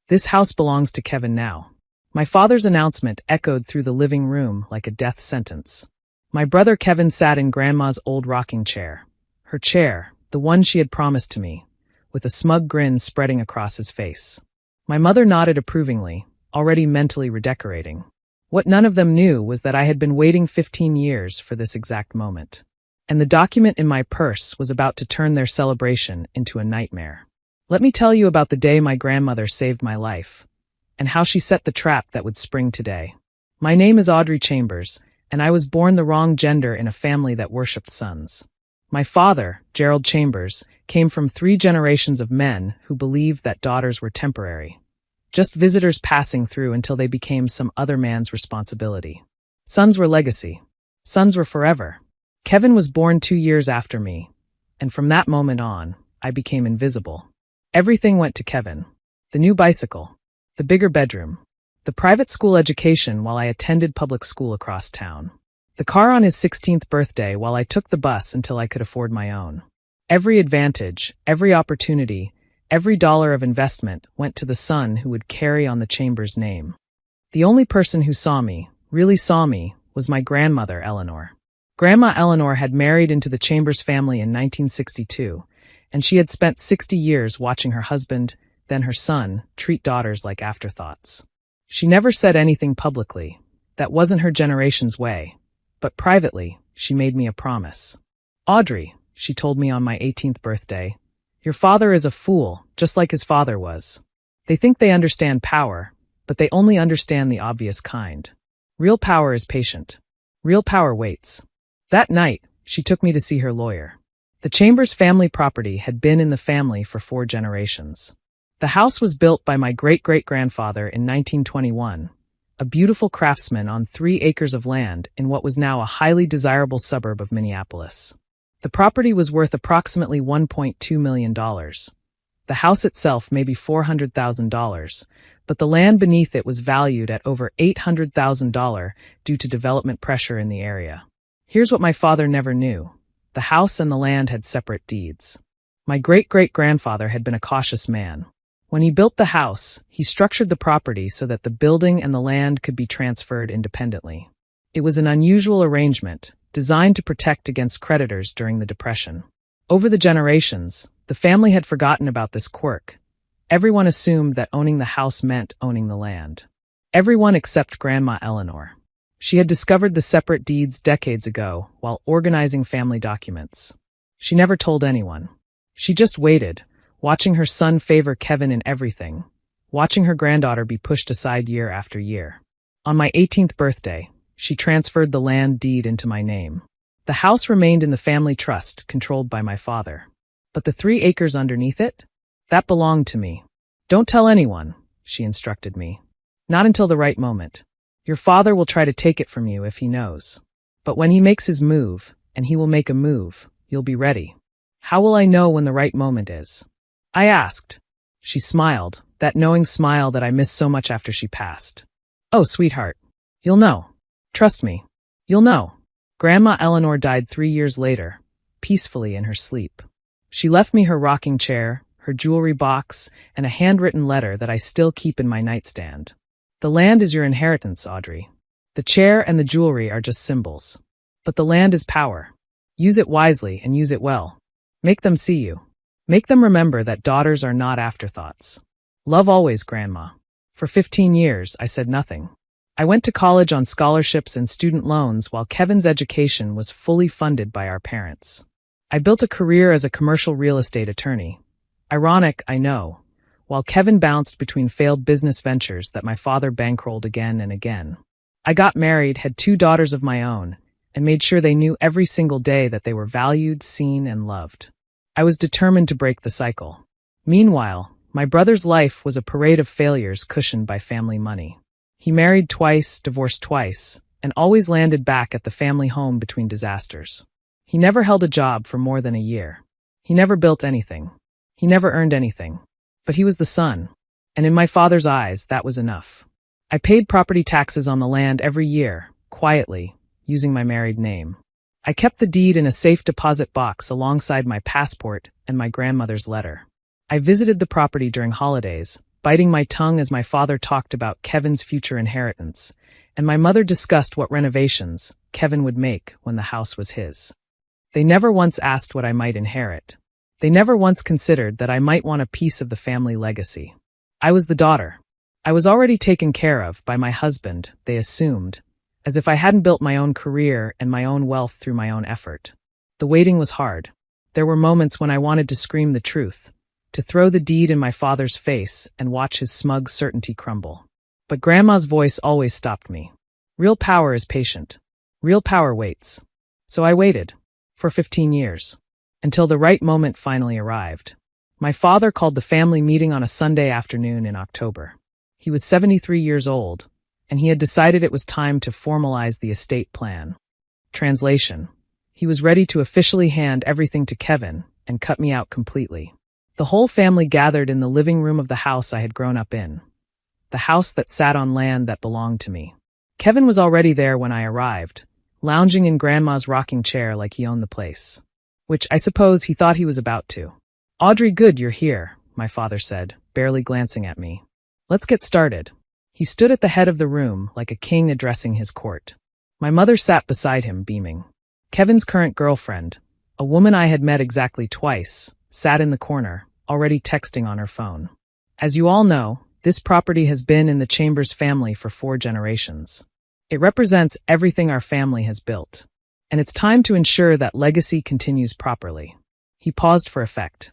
This house belongs to Kevin now. My father's announcement echoed through the living room like a death sentence. My brother Kevin sat in Grandma's old rocking chair. Her chair, the one she had promised to me, with a smug grin spreading across his face. My mother nodded approvingly, already mentally redecorating. What none of them knew was that I had been waiting 15 years for this exact moment. And the document in my purse was about to turn their celebration into a nightmare. Let me tell you about the day my grandmother saved my life, and how she set the trap that would spring today. My name is Audrey Chambers, and I was born the wrong gender in a family that worshipped sons. My father, Gerald Chambers, came from 3 generations of men who believed that daughters were temporary, just visitors passing through until they became some other man's responsibility. Sons were legacy. Sons were forever. Kevin was born 2 years after me, and from that moment on, I became invisible. Everything went to Kevin. The new bicycle, the bigger bedroom, the private school education while I attended public school across town, the car on his 16th birthday while I took the bus until I could afford my own. Every advantage, every opportunity, every dollar of investment went to the son who would carry on the Chambers name. The only person who saw me, really saw me, was my grandmother, Eleanor. Grandma Eleanor had married into the Chambers family in 1962, and she had spent 60 years watching her husband, then her son, treat daughters like afterthoughts. She never said anything publicly. That wasn't her generation's way. But privately, she made me a promise. "Audrey," she told me on my 18th birthday, "your father is a fool, just like his father was. They think they understand power, but they only understand the obvious kind. Real power is patient. Real power waits." That night, she took me to see her lawyer. The Chambers family property had been in the family for 4 generations. The house was built by my great-great-grandfather in 1921, a beautiful craftsman on 3 acres of land in what was now a highly desirable suburb of Minneapolis. The property was worth approximately $1.2 million. The house itself maybe $400,000, but the land beneath it was valued at over $800,000 due to development pressure in the area. Here's what my father never knew. The house and the land had separate deeds. My great-great-grandfather had been a cautious man. When he built the house, he structured the property so that the building and the land could be transferred independently. It was an unusual arrangement, designed to protect against creditors during the Depression. Over the generations, the family had forgotten about this quirk. Everyone assumed that owning the house meant owning the land. Everyone except Grandma Eleanor. She had discovered the separate deeds decades ago while organizing family documents. She never told anyone. She just waited, watching her son favor Kevin in everything, watching her granddaughter be pushed aside year after year. On my 18th birthday, she transferred the land deed into my name. The house remained in the family trust, controlled by my father. But the 3 acres underneath it? That belonged to me. "Don't tell anyone," she instructed me. "Not until the right moment. Your father will try to take it from you if he knows. But when he makes his move, and he will make a move, you'll be ready." "How will I know when the right moment is?" I asked. She smiled, that knowing smile that I missed so much after she passed. "Oh, sweetheart. You'll know. Trust me. You'll know." Grandma Eleanor died 3 years later, peacefully in her sleep. She left me her rocking chair, her jewelry box, and a handwritten letter that I still keep in my nightstand. "The land is your inheritance, Audrey. The chair and the jewelry are just symbols. But the land is power. Use it wisely and use it well. Make them see you. Make them remember that daughters are not afterthoughts. Love always, Grandma." For 15 years, I said nothing. I went to college on scholarships and student loans while Kevin's education was fully funded by our parents. I built a career as a commercial real estate attorney. Ironic, I know, while Kevin bounced between failed business ventures that my father bankrolled again and again. I got married, had 2 daughters of my own, and made sure they knew every single day that they were valued, seen, and loved. I was determined to break the cycle. Meanwhile, my brother's life was a parade of failures cushioned by family money. He married twice, divorced twice, and always landed back at the family home between disasters. He never held a job for more than a year. He never built anything. He never earned anything. But he was the son, and in my father's eyes, that was enough. I paid property taxes on the land every year, quietly, using my married name. I kept the deed in a safe deposit box alongside my passport and my grandmother's letter. I visited the property during holidays, biting my tongue as my father talked about Kevin's future inheritance, and my mother discussed what renovations Kevin would make when the house was his. They never once asked what I might inherit. They never once considered that I might want a piece of the family legacy. I was the daughter. I was already taken care of by my husband, they assumed, as if I hadn't built my own career and my own wealth through my own effort. The waiting was hard. There were moments when I wanted to scream the truth, to throw the deed in my father's face and watch his smug certainty crumble. But Grandma's voice always stopped me. Real power is patient. Real power waits. So I waited. For 15 years. Until the right moment finally arrived. My father called the family meeting on a Sunday afternoon in October. He was 73 years old, and he had decided it was time to formalize the estate plan. Translation. He was ready to officially hand everything to Kevin and cut me out completely. The whole family gathered in the living room of the house I had grown up in. The house that sat on land that belonged to me. Kevin was already there when I arrived, lounging in Grandma's rocking chair like he owned the place. Which I suppose he thought he was about to. "Audrey, good you're here," my father said, barely glancing at me. "Let's get started." He stood at the head of the room like a king addressing his court. My mother sat beside him, beaming. Kevin's current girlfriend, a woman I had met exactly twice, sat in the corner, already texting on her phone. As you all know, this property has been in the Chambers family for 4 generations. It represents everything our family has built. And it's time to ensure that legacy continues properly. He paused for effect.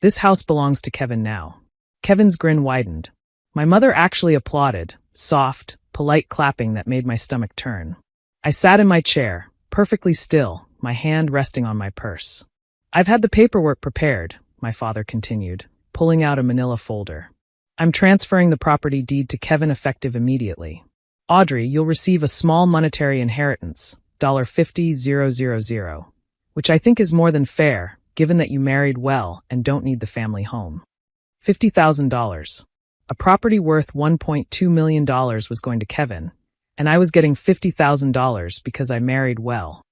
"This house belongs to Kevin now." Kevin's grin widened. My mother actually applauded, soft, polite clapping that made my stomach turn. I sat in my chair, perfectly still, my hand resting on my purse. "I've had the paperwork prepared," my father continued, pulling out a manila folder. "I'm transferring the property deed to Kevin effective immediately. Audrey, you'll receive a small monetary inheritance, $50,000, which I think is more than fair, given that you married well and don't need the family home. $50,000. A property worth $1.2 million was going to Kevin, and I was getting $50,000 because I married well."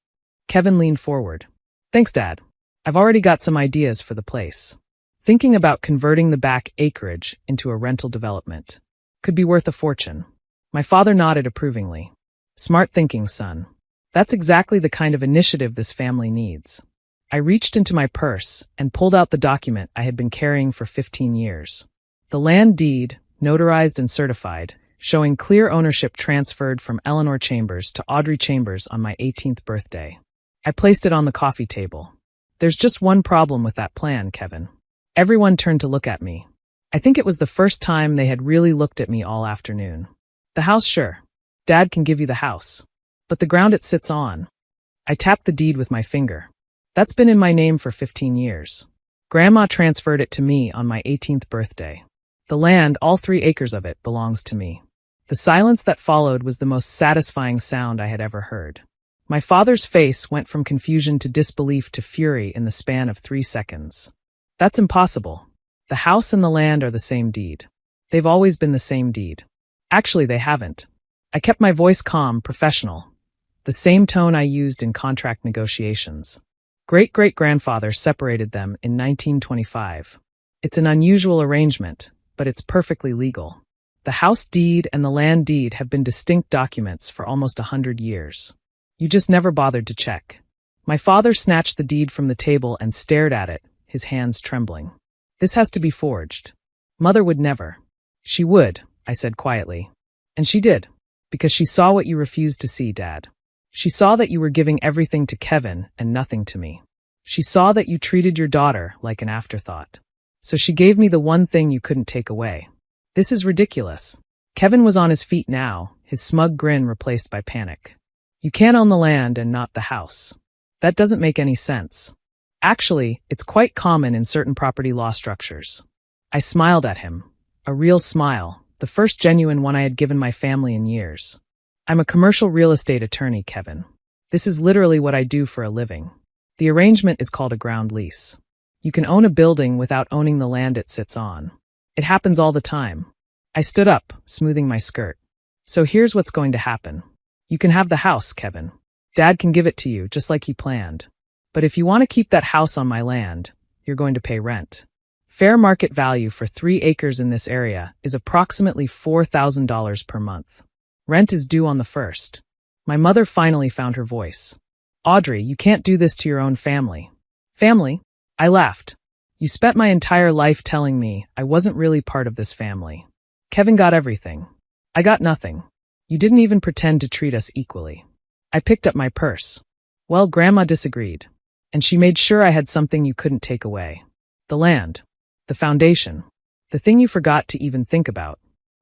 Kevin leaned forward. "Thanks, Dad. I've already got some ideas for the place. Thinking about converting the back acreage into a rental development. Could be worth a fortune." My father nodded approvingly. "Smart thinking, son. That's exactly the kind of initiative this family needs." I reached into my purse and pulled out the document I had been carrying for 15 years. The land deed, notarized and certified, showing clear ownership transferred from Eleanor Chambers to Audrey Chambers on my 18th birthday. I placed it on the coffee table. "There's just one problem with that plan, Kevin." Everyone turned to look at me. I think it was the first time they had really looked at me all afternoon. "The house, sure. Dad can give you the house. But the ground it sits on." I tapped the deed with my finger. "That's been in my name for 15 years. Grandma transferred it to me on my 18th birthday. The land, all 3 acres of it, belongs to me." The silence that followed was the most satisfying sound I had ever heard. My father's face went from confusion to disbelief to fury in the span of 3 seconds. "That's impossible. The house and the land are the same deed. They've always been the same deed." "Actually, they haven't." I kept my voice calm, professional. The same tone I used in contract negotiations. Great-great-grandfather separated them in 1925. It's an unusual arrangement, but it's perfectly legal. The house deed and the land deed have been distinct documents for almost 100 years. You just never bothered to check. My father snatched the deed from the table and stared at it, his hands trembling. "This has to be forged." "Mother would never." "She would," I said quietly. "And she did, because she saw what you refused to see, Dad. She saw that you were giving everything to Kevin and nothing to me. She saw that you treated your daughter like an afterthought. So she gave me the one thing you couldn't take away. This is ridiculous." Kevin was on his feet now, his smug grin replaced by panic. "You can't own the land and not the house. That doesn't make any sense. Actually, it's quite common in certain property law structures." I smiled at him. A real smile, the first genuine one I had given my family in years. "I'm a commercial real estate attorney, Kevin. This is literally what I do for a living. The arrangement is called a ground lease. You can own a building without owning the land it sits on. It happens all the time." I stood up, smoothing my skirt. "So here's what's going to happen. You can have the house, Kevin. Dad can give it to you, just like he planned. But if you want to keep that house on my land, you're going to pay rent. Fair market value for 3 acres in this area is approximately $4,000 per month. Rent is due on the 1st. My mother finally found her voice. Audrey, you can't do this to your own family. Family? I laughed. You spent my entire life telling me I wasn't really part of this family. Kevin got everything. I got nothing. You didn't even pretend to treat us equally. I picked up my purse. Well, Grandma disagreed, and she made sure I had something you couldn't take away. The land. The foundation. The thing you forgot to even think about.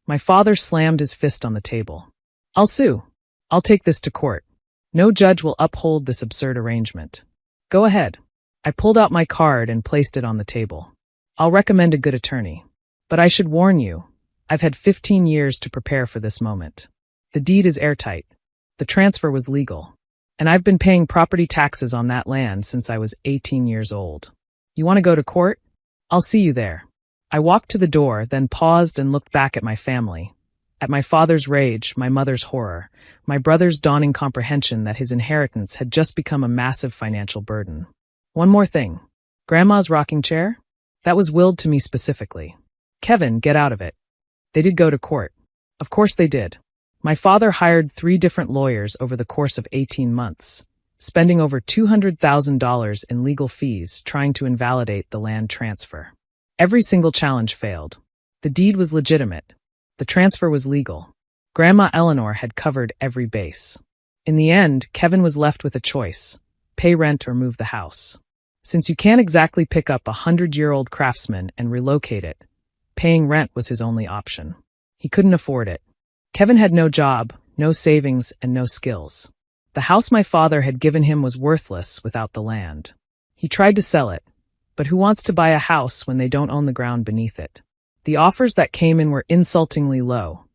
My father slammed his fist on the table. I'll sue. I'll take this to court. No judge will uphold this absurd arrangement. Go ahead. I pulled out my card and placed it on the table. I'll recommend a good attorney. But I should warn you, I've had 15 years to prepare for this moment. The deed is airtight. The transfer was legal. And I've been paying property taxes on that land since I was 18 years old. You want to go to court? I'll see you there. I walked to the door, then paused and looked back at my family. At my father's rage, my mother's horror, my brother's dawning comprehension that his inheritance had just become a massive financial burden. One more thing. Grandma's rocking chair? That was willed to me specifically. Kevin, get out of it. They did go to court. Of course they did. My father hired 3 different lawyers over the course of 18 months, spending over $200,000 in legal fees trying to invalidate the land transfer. Every single challenge failed. The deed was legitimate. The transfer was legal. Grandma Eleanor had covered every base. In the end, Kevin was left with a choice: pay rent or move the house. Since you can't exactly pick up a 100-year-old craftsman and relocate it, paying rent was his only option. He couldn't afford it. Kevin had no job, no savings, and no skills. The house my father had given him was worthless without the land. He tried to sell it, but who wants to buy a house when they don't own the ground beneath it? The offers that came in were insultingly low.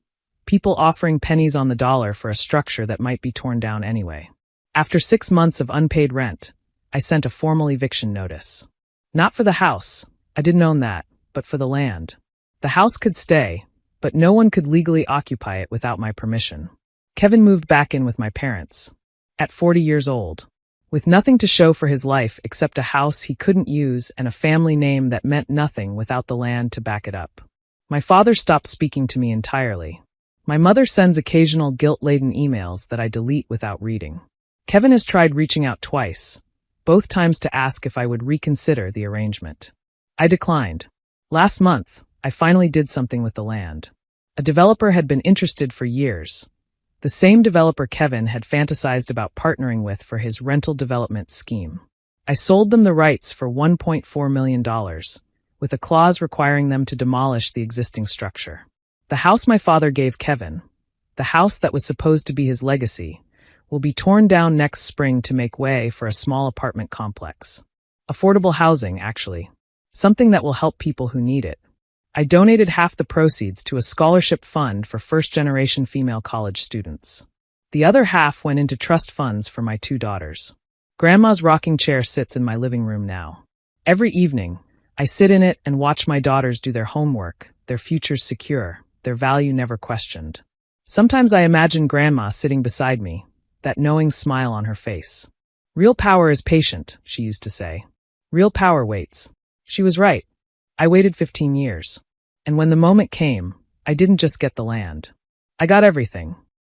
People offering pennies on the dollar for a structure that might be torn down anyway. After 6 months of unpaid rent, I sent a formal eviction notice. Not for the house, I didn't own that, but for the land. The house could stay, but no one could legally occupy it without my permission. Kevin moved back in with my parents. At 40 years old. With nothing to show for his life except a house he couldn't use and a family name that meant nothing without the land to back it up. My father stopped speaking to me entirely. My mother sends occasional guilt-laden emails that I delete without reading. Kevin has tried reaching out twice, both times to ask if I would reconsider the arrangement. I declined. Last month, I finally did something with the land. A developer had been interested for years. The same developer Kevin had fantasized about partnering with for his rental development scheme. I sold them the rights for $1.4 million, with a clause requiring them to demolish the existing structure. The house my father gave Kevin, the house that was supposed to be his legacy, will be torn down next spring to make way for a small apartment complex. Affordable housing, actually. Something that will help people who need it. I donated half the proceeds to a scholarship fund for first-generation female college students. The other half went into trust funds for my 2 daughters. Grandma's rocking chair sits in my living room now. Every evening, I sit in it and watch my daughters do their homework, their futures secure, their value never questioned. Sometimes I imagine Grandma sitting beside me, that knowing smile on her face. Real power is patient, she used to say. Real power waits. She was right. I waited 15 years. And when the moment came, I didn't just get the land. I got everything.